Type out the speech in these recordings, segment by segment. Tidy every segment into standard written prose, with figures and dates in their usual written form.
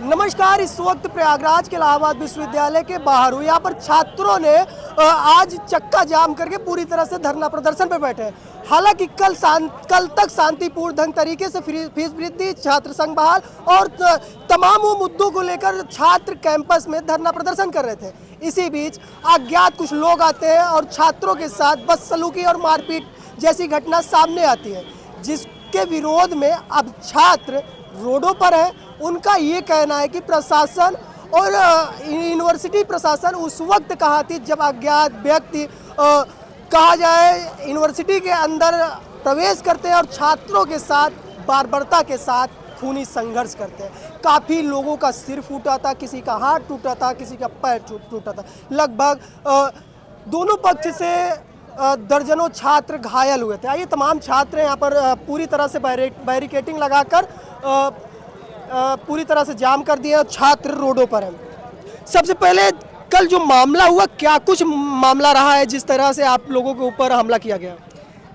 नमस्कार। इस वक्त प्रयागराज के इलाहाबाद विश्वविद्यालय के बाहर हूँ। यहाँ पर छात्रों ने आज चक्का जाम करके पूरी तरह से धरना प्रदर्शन पर बैठे हैं। हालांकि कल तक शांतिपूर्ण ढंग तरीके से फीस वृद्धि, छात्र संघ बहाल और तमाम वो मुद्दों को लेकर छात्र कैंपस में धरना प्रदर्शन कर रहे थे। इसी बीच अज्ञात कुछ लोग आते हैं और छात्रों के साथ बदसलूकी और मारपीट जैसी घटना सामने आती है, जिसके विरोध में अब छात्र रोडों पर है। उनका ये कहना है कि प्रशासन और यूनिवर्सिटी प्रशासन उस वक्त कहा थी जब अज्ञात व्यक्ति कहा जाए यूनिवर्सिटी के अंदर प्रवेश करते हैं और छात्रों के साथ बर्बरता के साथ खूनी संघर्ष करते हैं। काफ़ी लोगों का सिर फूटा था, किसी का हाथ टूटा था, किसी का पैर टूटा था। लगभग दोनों पक्ष से दर्जनों छात्र घायल हुए थे। आइए तमाम छात्र यहाँ पर पूरी तरह से बैरिकेटिंग लगाकर पूरी तरह से जाम कर दिए और छात्र रोडों पर हैं। सबसे पहले कल जो मामला हुआ, क्या कुछ मामला रहा है जिस तरह से आप लोगों के ऊपर हमला किया गया?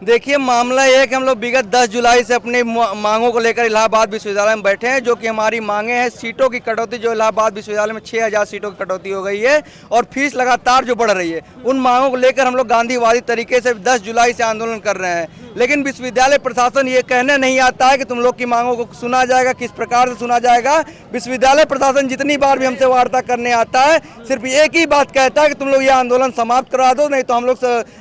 देखिए, मामला ये है कि हम लोग विगत 10 जुलाई से अपनी मांगों को लेकर इलाहाबाद विश्वविद्यालय में बैठे हैं, जो कि हमारी मांगे हैं सीटों की कटौती, जो इलाहाबाद विश्वविद्यालय में 6000 सीटों की कटौती हो गई है और फीस लगातार जो बढ़ रही है। उन मांगों को लेकर हम लोग गांधीवादी तरीके से 10 जुलाई से आंदोलन कर रहे हैं। लेकिन विश्वविद्यालय प्रशासन ये कहने नहीं आता है कि तुम लोग की मांगों को सुना जाएगा, किस प्रकार से सुना जाएगा। विश्वविद्यालय प्रशासन जितनी बार भी हमसे वार्ता करने आता है, सिर्फ एक ही बात कहता है कि तुम लोग ये आंदोलन समाप्त करा दो, नहीं तो हम लोग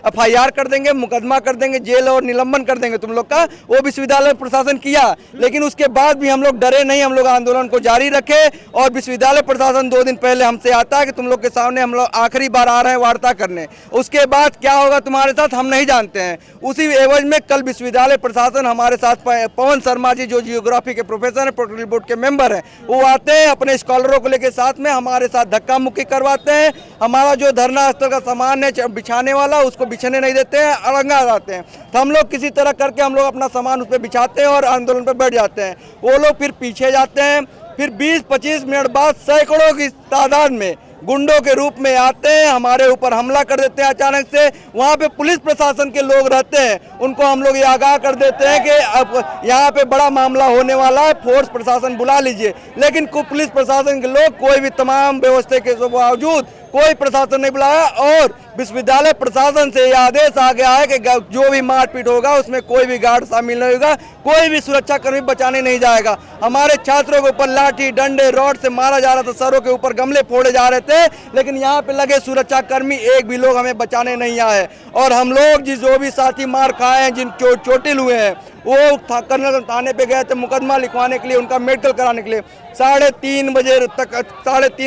FIR कर देंगे, मुकदमा कर देंगे, जेल और निलंबन कर देंगे तुम लोग का। वो विश्वविद्यालय प्रशासन किया, लेकिन उसके बाद भी हम लोग डरे नहीं, हम लोग आंदोलन को जारी रखे। और विश्वविद्यालय प्रशासन 2 दिन पहले हमसे आता है कि तुम लोग के सामने हम लोग आखिरी बार आ रहे हैं वार्ता करने, उसके बाद क्या होगा तुम्हारे साथ हम नहीं जानते हैं। उसी एवज में कल विश्वविद्यालय प्रशासन हमारे साथ पवन शर्मा जी, जो जियोग्राफी के प्रोफेसर हैं, प्रोटोकॉल बोर्ड के मेंबर हैं, वो आते हैं अपने स्कॉलरों को लेकर साथ में हमारे साथ धक्का मुक्की करवाते हैं। हमारा जो धरना स्थल का सामान है बिछाने वाला, उसको बिछाने नहीं देते हैं, अड़ंगा जाते हैं। तो हम लोग किसी तरह करके हम लोग अपना सामान उस पर बिछाते हैं और आंदोलन पर बैठ जाते हैं। वो लोग फिर पीछे जाते हैं। फिर 20-25 मिनट बाद सैकड़ों की तादाद में गुंडों के रूप में आते हैं, हमारे ऊपर हमला कर देते हैं अचानक से। वहाँ पे पुलिस प्रशासन के लोग रहते हैं, उनको हम लोग ये आगाह कर देते हैं कि अब यहाँ पे बड़ा मामला होने वाला है, फोर्स प्रशासन बुला लीजिए। लेकिन पुलिस प्रशासन के लोग कोई भी तमाम व्यवस्था के बावजूद कोई प्रशासन नहीं बुलाया और विश्वविद्यालय प्रशासन से यह आदेश आ गया है कि जो भी मारपीट होगा उसमें कोई भी गार्ड शामिल नहीं होगा, कोई भी सुरक्षाकर्मी बचाने नहीं जाएगा। हमारे छात्रों के ऊपर लाठी डंडे रॉड से मारा जा रहा था, सरों के ऊपर गमले फोड़े जा रहे थे, लेकिन यहाँ पे लगे सुरक्षाकर्मी एक भी लोग हमें बचाने नहीं आए। और हम लोग जो भी साथी मार खाए हैं, जिन चोटिल हुए हैं, वो कर्नलगंज थाने पे गए थे मुकदमा लिखवाने के लिए, उनका मेडिकल कराने के लिए। 3:30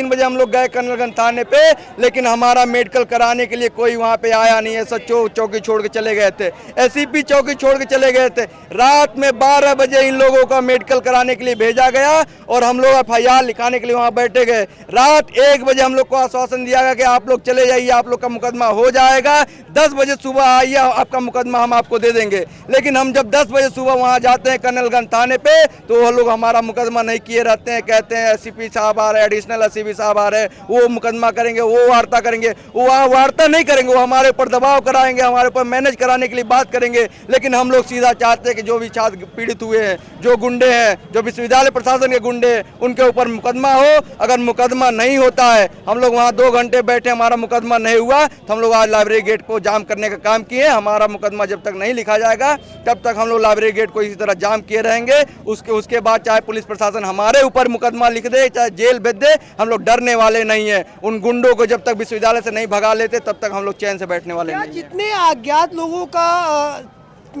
बजे हम लोग गए कर्नलगंज थाने पे, लेकिन हमारा मेडिकल कराने के लिए कोई वहाँ पे आया नहीं है। सब चौकी छोड़ के चले गए थे, SCP चौकी छोड़ के चले गए थे। रात में 12 बजे इन लोगों का मेडिकल कराने के लिए भेजा गया और हम लोग FIR लिखाने के लिए वहाँ बैठे गए। रात 1 बजे हम लोग को आश्वासन दिया गया कि आप लोग चले जाइए, आप लोग का मुकदमा हो जाएगा, 10 बजे सुबह आइए, आपका मुकदमा हम आपको दे देंगे। लेकिन हम जब 10 बजे सुबह वहाँ जाते हैं कर्नलगंज थाने पे, तो वो लोग हमारा मुकदमा नहीं किए रहते हैं। कहते हैं SCP साहब आ रहे हैं, एडिशनल SCP साहब आ रहे हैं, वो मुकदमा करेंगे, वो वार्ता करेंगे। वो वार्ता नहीं करेंगे, वो हमारे ऊपर दबाव कराएंगे, हमारे ऊपर मैनेज कराने के लिए बात करेंगे। लेकिन हम लोग सीधा चाहते हैं कि जो भी छात्र पीड़ित हुए हैं, जो गुंडे हैं, जो विश्वविद्यालय प्रशासन के गुंडे हैं, उनके ऊपर मुकदमा हो। अगर मुकदमा नहीं होता है, हम लोग वहाँ 2 घंटे बैठे, हमारा मुकदमा नहीं हुआ, तो हम लोग आज लाइब्रेरी गेट को जाम करने का काम किए। हमारा मुकदमा जब तक नहीं लिखा जाएगा, तब तक हम लोग लाइब्रेरी गेट को इसी तरह जाम किए रहेंगे। उसके बाद चाहे पुलिस प्रशासन हमारे ऊपर मुकदमा लिख दे, चाहे जेल भेज दे, हम लोग डरने वाले नहीं है। उन गुंडों को जब तक विश्वविद्यालय से नहीं भगा लेते, तब तक हम लोग चैन से बैठने वाले नहीं। जितने अज्ञात लोगों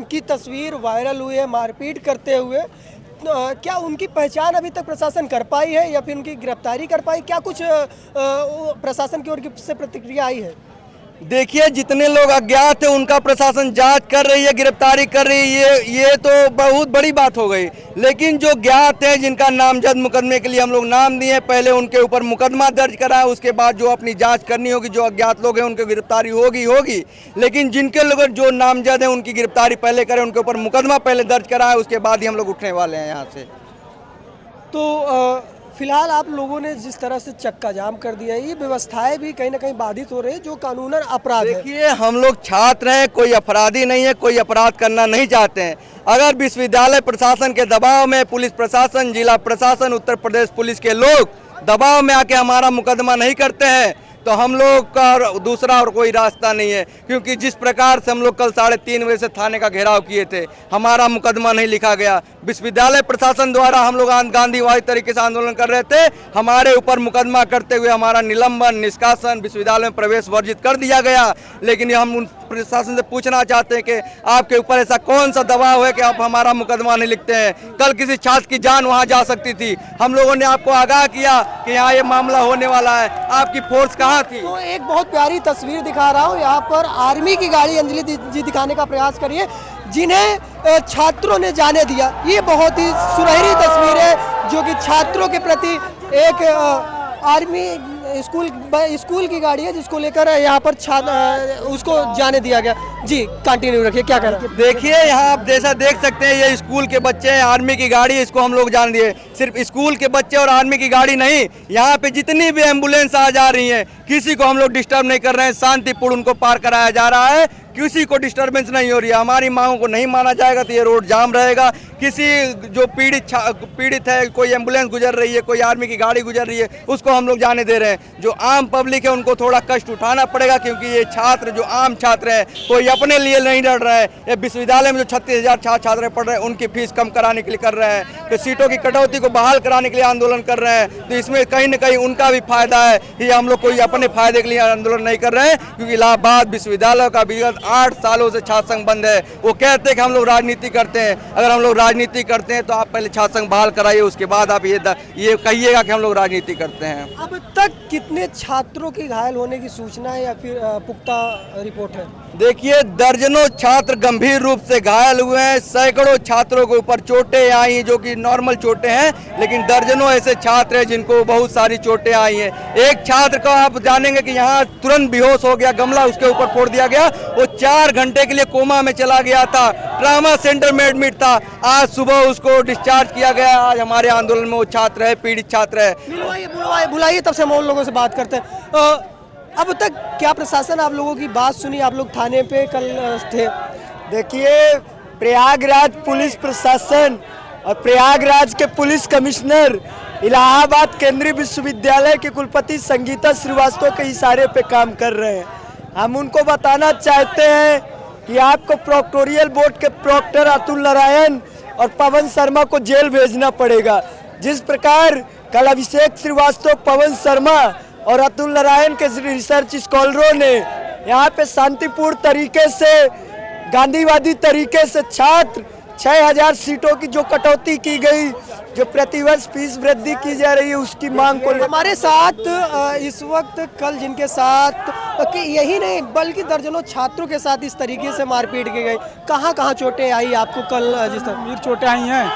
की तस्वीर वायरल हुई है मारपीट करते हुए, क्या उनकी पहचान अभी तक प्रशासन कर पाई है या फिर उनकी गिरफ्तारी कर पाई? क्या कुछ प्रशासन की ओर से प्रतिक्रिया आई है? देखिए, जितने लोग अज्ञात है उनका प्रशासन जांच कर रही है, गिरफ्तारी कर रही है, ये तो बहुत बड़ी बात हो गई। लेकिन जो ज्ञात है, जिनका नामजद मुकदमे के लिए हम लोग नाम दिए, पहले उनके ऊपर मुकदमा दर्ज कराए, उसके बाद जो अपनी जांच करनी होगी, जो अज्ञात लोग हैं उनकी गिरफ्तारी होगी। लेकिन जिनके लोग जो नामजद हैं उनकी गिरफ्तारी पहले करें, उनके ऊपर मुकदमा पहले दर्ज कराए, उसके बाद ही हम लोग उठने वाले हैं यहाँ से। तो फिलहाल आप लोगों ने जिस तरह से चक्का जाम कर दिया है, ये व्यवस्थाएं भी कहीं ना कहीं बाधित हो रही है, जो कानूनन अपराध है। देखिए, हम लोग छात्र हैं, कोई अपराधी नहीं है, कोई अपराध करना नहीं चाहते हैं। अगर विश्वविद्यालय प्रशासन के दबाव में पुलिस प्रशासन, जिला प्रशासन, उत्तर प्रदेश पुलिस के लोग दबाव में आके हमारा मुकदमा नहीं करते हैं तो हम लोग का दूसरा और कोई रास्ता नहीं है, क्योंकि जिस प्रकार से हम लोग कल 3:30 बजे से थाने का घेराव किए थे, हमारा मुकदमा नहीं लिखा गया। विश्वविद्यालय प्रशासन द्वारा हम लोग गांधीवादी तरीके से आंदोलन कर रहे थे, हमारे ऊपर मुकदमा करते हुए हमारा निलंबन, निष्कासन, विश्वविद्यालय में प्रवेश वर्जित कर दिया गया। लेकिन हम उन प्रशासन से पूछना चाहते हैं कि आपके ऊपर ऐसा कौन सा दबाव है कि आप हमारा मुकदमा नहीं लिखते हैं। कल किसी छात्र की जान वहां जा सकती थी, हम लोगों ने आपको आगाह किया कि यहाँ ये मामला होने वाला है, आपकी फोर्स कहाँ थी। तो एक बहुत प्यारी तस्वीर दिखा रहा हूँ, यहाँ पर आर्मी की गाड़ी अंजलि जी दिखाने का प्रयास करिए, जिन्हें छात्रों ने जाने दिया। ये बहुत ही सुनहरी तस्वीर है, जो कि छात्रों के प्रति एक आर्मी स्कूल की गाड़ी है, जिसको लेकर यहाँ पर उसको जाने दिया गया। जी कंटिन्यू रखिए, क्या कह रहे हैं? देखिए, यहाँ आप जैसा देख सकते हैं, ये स्कूल के बच्चे हैं, आर्मी की गाड़ी, इसको हम लोग जान दिए। सिर्फ स्कूल के बच्चे और आर्मी की गाड़ी नहीं, यहाँ पे जितनी भी एम्बुलेंस आ जा रही हैं, किसी को हम लोग डिस्टर्ब नहीं कर रहे हैं, शांतिपूर्ण उनको पार कराया जा रहा है, किसी को डिस्टर्बेंस नहीं हो रही है। हमारी मांगों को नहीं माना जाएगा तो ये रोड जाम रहेगा। किसी जो पीड़ित है, कोई एम्बुलेंस गुजर रही है, कोई आर्मी की गाड़ी गुजर रही है, उसको हम लोग जाने दे रहे हैं। जो आम पब्लिक है उनको थोड़ा कष्ट उठाना पड़ेगा, क्योंकि ये छात्र जो आम छात्र हैं, कोई अपने लिए नहीं लड़ रहा है। ये विश्वविद्यालय में जो 36,000 छात्र पढ़ रहे हैं, उनकी फीस कम कराने के लिए कर रहे हैं, तो सीटों की कटौती को बहाल कराने के लिए आंदोलन कर रहे हैं। तो इसमें कहीं न कहीं उनका भी फायदा है। ये हम लोग कोई अपने फायदे के लिए आंदोलन नहीं कर रहे हैं, क्योंकि इलाहाबाद विश्वविद्यालय का विगत 8 सालों से छात्र संघ बंद है। वो कहते हैं कि हम लोग राजनीति करते हैं। अगर हम लोग राजनीति करते हैं तो आप पहले छात्र संघ बहाल कराइए, उसके बाद आप ये कहिएगा कि हम लोग राजनीति करते हैं। अब तक कितने छात्रों की घायल होने की सूचना है या फिर पुख्ता रिपोर्ट है? देखिए, दर्जनों छात्र गंभीर रूप से घायल हुए हैं, सैकड़ों छात्रों के ऊपर चोटें आई जो कि नॉर्मल चोटें हैं, लेकिन दर्जनों ऐसे छात्र हैं जिनको बहुत सारी चोटें आई हैं। एक छात्र को आप जानेंगे कि यहाँ तुरंत बेहोश हो गया, गमला उसके ऊपर फोड़ दिया गया, वो 4 घंटे के लिए कोमा में चला गया था, ट्रामा सेंटर में एडमिट था। आज सुबह उसको डिस्चार्ज किया गया। आज हमारे आंदोलन में वो छात्र है, पीड़ित छात्र है। बुलाइए, तब से हम उन लोगों से बात करते हैं। अब तक क्या प्रशासन आप लोगों की बात सुनी? आप लोग थाने पे कल थे। देखिए, प्रयागराज पुलिस प्रशासन और प्रयागराज के पुलिस कमिश्नर इलाहाबाद केंद्रीय विश्वविद्यालय के कुलपति संगीता श्रीवास्तव के इशारे पे काम कर रहे हैं। हम उनको बताना चाहते हैं कि आपको प्रोक्टोरियल बोर्ड के प्रोक्टर अतुल नारायण और पवन शर्मा को जेल भेजना पड़ेगा। जिस प्रकार कल अभिषेक श्रीवास्तव, पवन शर्मा और अतुल नारायण के रिसर्च स्कॉलरों ने यहाँ पे शांतिपूर्ण तरीके से, गांधीवादी तरीके से छात्र 6,000 सीटों की जो कटौती की गई, जो प्रतिवर्ष फीस वृद्धि की जा रही है, उसकी मांग को हमारे साथ इस वक्त कल जिनके साथ यही नहीं बल्कि दर्जनों छात्रों के साथ इस तरीके से मारपीट की गई, कहाँ कहाँ चोटें आई आपको कल? जिस तरह चोटें आई हैं,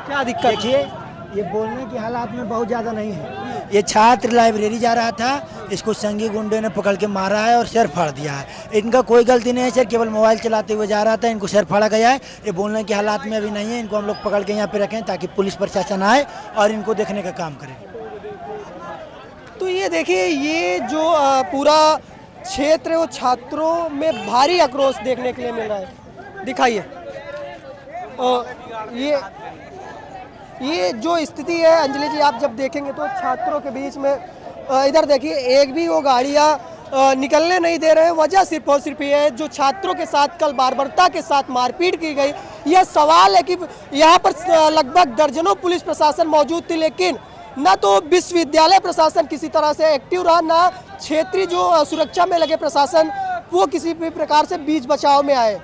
क्या दिक्कत? देखिए, ये बोलने के हालात में बहुत ज़्यादा नहीं है। ये छात्र लाइब्रेरी जा रहा था, इसको संगी गुंडे ने पकड़ के मारा है और सिर फाड़ दिया है। इनका कोई गलती नहीं है सर, केवल मोबाइल चलाते हुए जा रहा था, इनको सिर फाड़ा गया है। ये बोलने के हालात में अभी नहीं है। इनको हम लोग पकड़ के यहाँ पे रखें ताकि पुलिस प्रशासन आए और इनको देखने का काम करे। तो ये देखिए, ये जो पूरा क्षेत्र है वो छात्रों में भारी आक्रोश देखने के लिए मिल रहा है। दिखाइए, ये जो स्थिति है अंजलि जी, आप जब देखेंगे तो छात्रों के बीच में इधर देखिए, एक भी वो गाड़ियाँ निकलने नहीं दे रहे हैं। वजह सिर्फ और सिर्फ ये है, जो छात्रों के साथ कल बर्बरता के साथ मारपीट की गई। यह सवाल है कि यहाँ पर लगभग दर्जनों पुलिस प्रशासन मौजूद थी, लेकिन न तो विश्वविद्यालय प्रशासन किसी तरह से एक्टिव रहा, ना क्षेत्रीय जो सुरक्षा में लगे प्रशासन वो किसी भी प्रकार से बीच बचाव में आए।